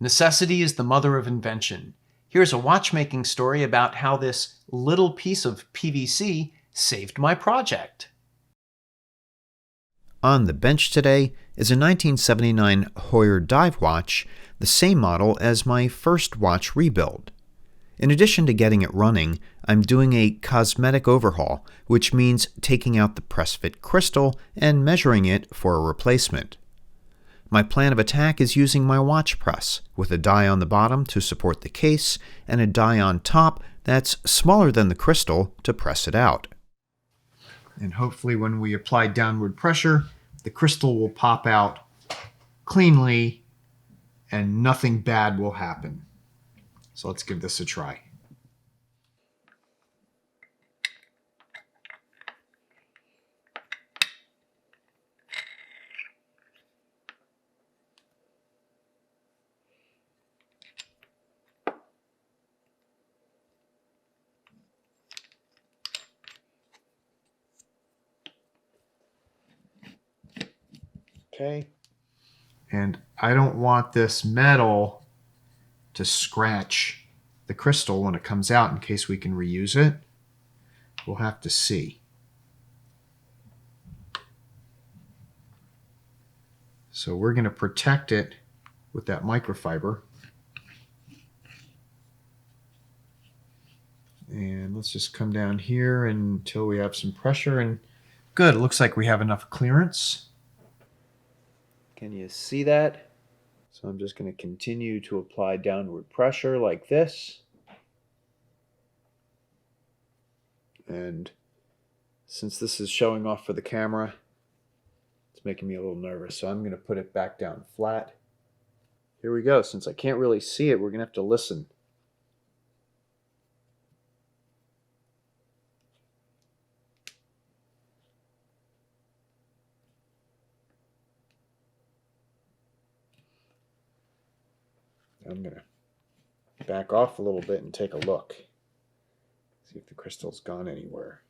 Necessity is the mother of invention. Here's a watchmaking story about how this little piece of PVC saved my project. On the bench today is a 1979 Heuer dive watch, the same model as my first watch rebuild. In addition to getting it running, I'm doing a cosmetic overhaul, which means taking out the press-fit crystal and measuring it for a replacement. My plan of attack is using my watch press, with a die on the bottom to support the case and a die on top that's smaller than the crystal to press it out. And hopefully when we apply downward pressure, the crystal will pop out cleanly and nothing bad will happen. So let's give this a try. Okay. And I don't want this metal to scratch the crystal when it comes out in case we can reuse it. We'll have to see. So we're going to protect it with that microfiber. And let's just come down here until we have some pressure. And good, it looks like we have enough clearance. Can you see that? So I'm just going to continue to apply downward pressure like this. And since this is showing off for the camera, it's making me a little nervous. So I'm going to put it back down flat. Here we go. Since I can't really see it, we're going to have to listen. I'm going to back off a little bit and take a look. See if the crystal's gone anywhere.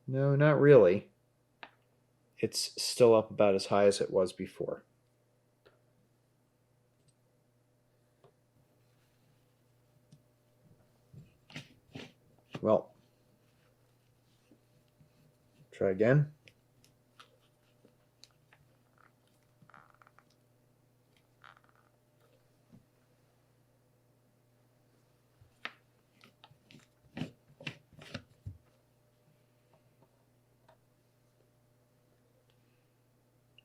No, not really. It's still up about as high as it was before. Well, try again.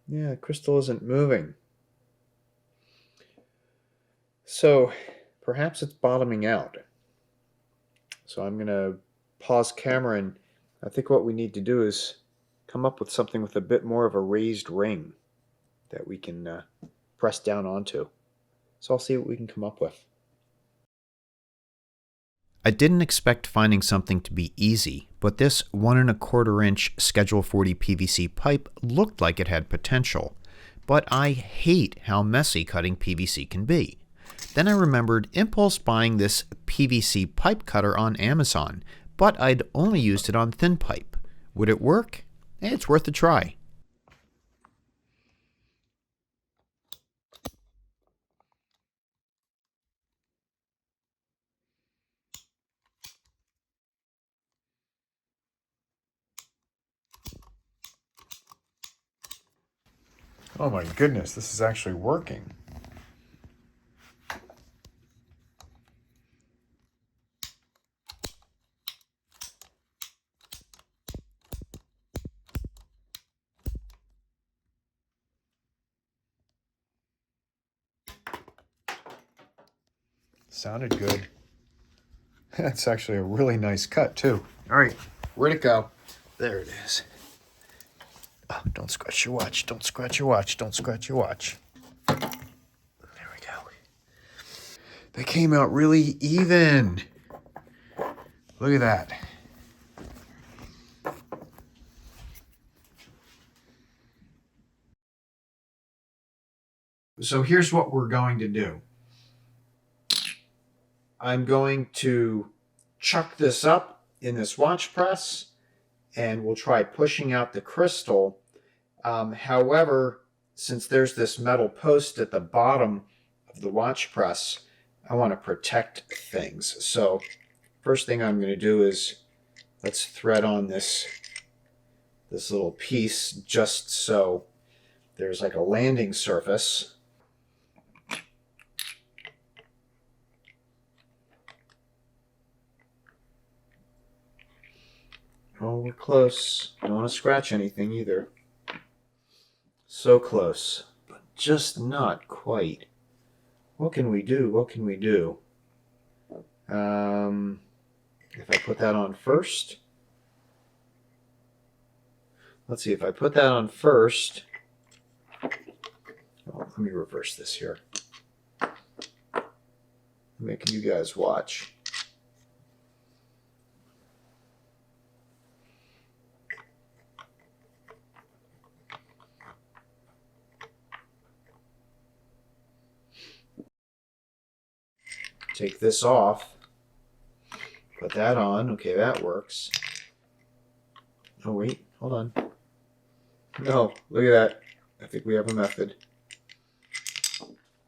Yeah, the crystal isn't moving. So perhaps it's bottoming out. So I'm going to pause camera, and I think what we need to do is come up with something with a bit more of a raised ring that we can press down onto. So I'll see what we can come up with. I didn't expect finding something to be easy, but this 1 1/4 inch Schedule 40 PVC pipe looked like it had potential. But I hate how messy cutting PVC can be. Then I remembered impulse buying this PVC pipe cutter on Amazon, but I'd only used it on thin pipe. Would it work? It's worth a try. Oh my goodness, this is actually working. Sounded good. That's actually a really nice cut too. All right, where'd it go? There it is. Oh, don't scratch your watch. Don't scratch your watch. Don't scratch your watch. There we go. They came out really even. Look at that. So here's what we're going to do. I'm going to chuck this up in this watch press, and we'll try pushing out the crystal However, since there's this metal post at the bottom of the watch press, I want to protect things. So first thing I'm going to do is let's thread on this little piece just so there's like a landing surface. Oh, we're close. Don't want to scratch anything either. So close, but just not quite. What can we do? What can we do? If I put that on first. Let's see, if I put that on first. Oh, let me reverse this here. I'm making you guys watch. Take this off. Put that on. Okay, that works. Oh, wait. Hold on. No, look at that. I think we have a method.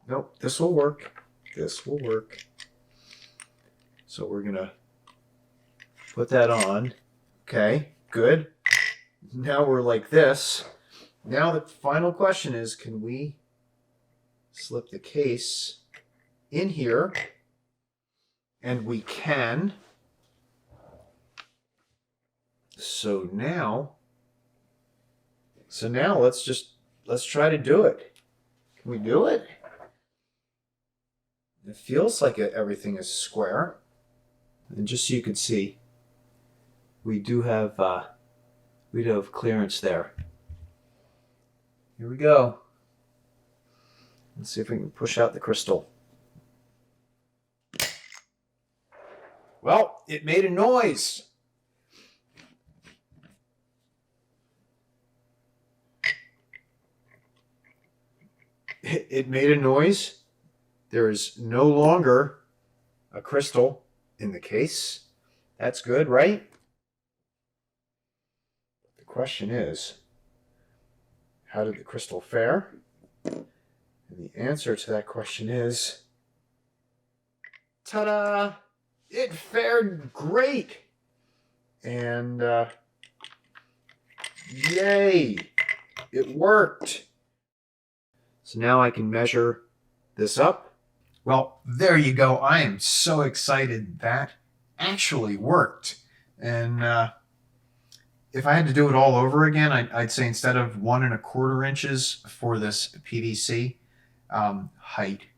Nope, this will work. This will work. So we're going to put that on. Okay, good. Now we're like this. Now the final question is, can we slip the case in here? And we can. So now let's try to do it. Can we do it? It feels like everything is square. And just so you can see, we do have clearance there. Here we go. Let's see if we can push out the crystal. Well, it made a noise. It made a noise. There is no longer a crystal in the case. That's good, right? The question is, how did the crystal fare? And the answer to that question is, ta-da! It fared great. And yay! It worked. So now I can measure this up. Well, there you go. I am so excited that actually worked. And if I had to do it all over again, I'd say instead of 1 1/4 inches for this PVC height,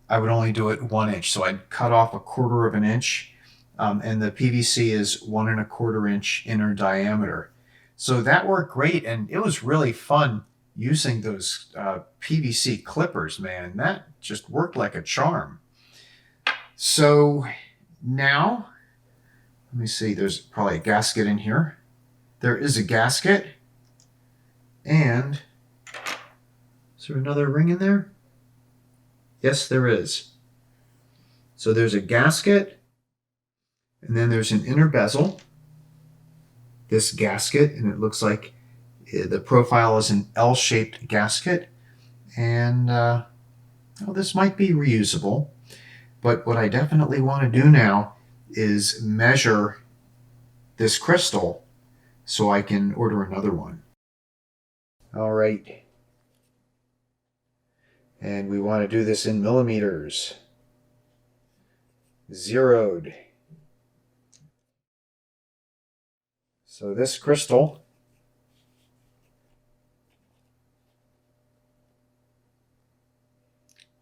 I would only do it 1 inch. So I'd cut off 1/4 of an inch, and the PVC is 1 1/4 inch inner diameter. So that worked great, and it was really fun using those PVC clippers, man. That just worked like a charm. So now, let me see, there's probably a gasket in here. There is a gasket. And is there another ring in there? Yes, there is. So there's a gasket, and then there's an inner bezel. This gasket, and it looks like the profile is an L-shaped gasket. And well, this might be reusable. But what I definitely want to do now is measure this crystal so I can order another one. All right. And we want to do this in millimeters. Zeroed. So this crystal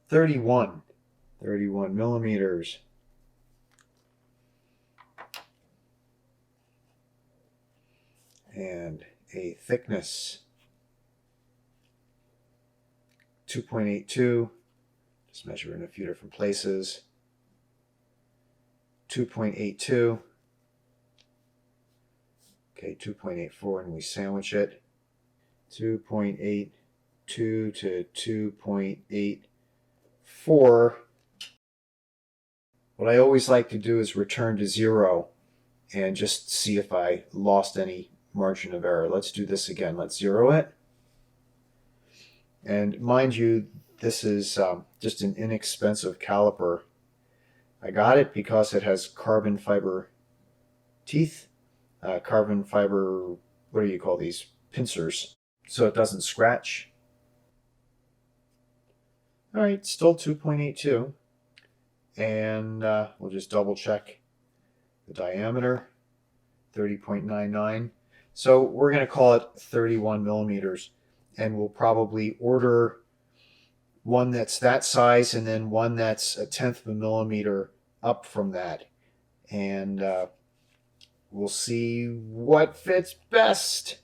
thirty-one millimeters. And a thickness 2.82, just measure in a few different places. 2.82, okay, 2.84, and we sandwich it. 2.82 to 2.84. What I always like to do is return to 0 and just see if I lost any margin of error. Let's do this again. Let's 0 it. And mind you, this is just an inexpensive caliper. I got it because it has carbon fiber teeth, carbon fiber, what do you call these? Pincers, so it doesn't scratch. All right, still 2.82. And we'll just double check the diameter, 30.99. So we're going to call it 31 millimeters. And we'll probably order one that's that size and then one that's 1/10 of a millimeter up from that. And we'll see what fits best.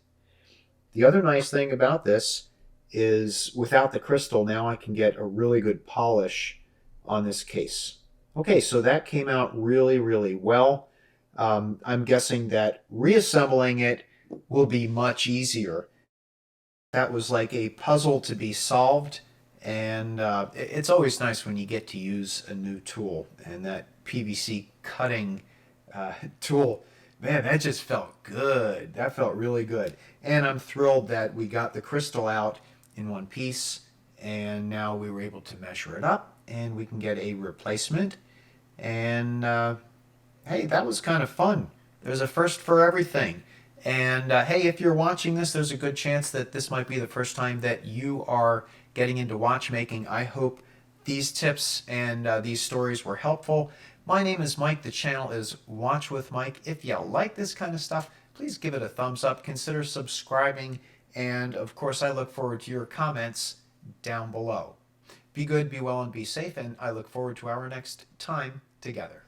The other nice thing about this is without the crystal, now I can get a really good polish on this case. Okay, so that came out really, really well. I'm guessing that reassembling it will be much easier. That was like a puzzle to be solved, and it's always nice when you get to use a new tool, and that PVC cutting tool, man, that just felt good. That felt really good. And I'm thrilled that we got the crystal out in one piece, and now we were able to measure it up, and we can get a replacement. And hey, that was kind of fun. There's a first for everything. And hey, if you're watching this, there's a good chance that this might be the first time that you are getting into watchmaking. I hope these tips and these stories were helpful. My name is Mike. The channel is Watch with Mike. If you like this kind of stuff, please give it a thumbs up. Consider subscribing. And of course, I look forward to your comments down below. Be good, be well, and be safe. And I look forward to our next time together.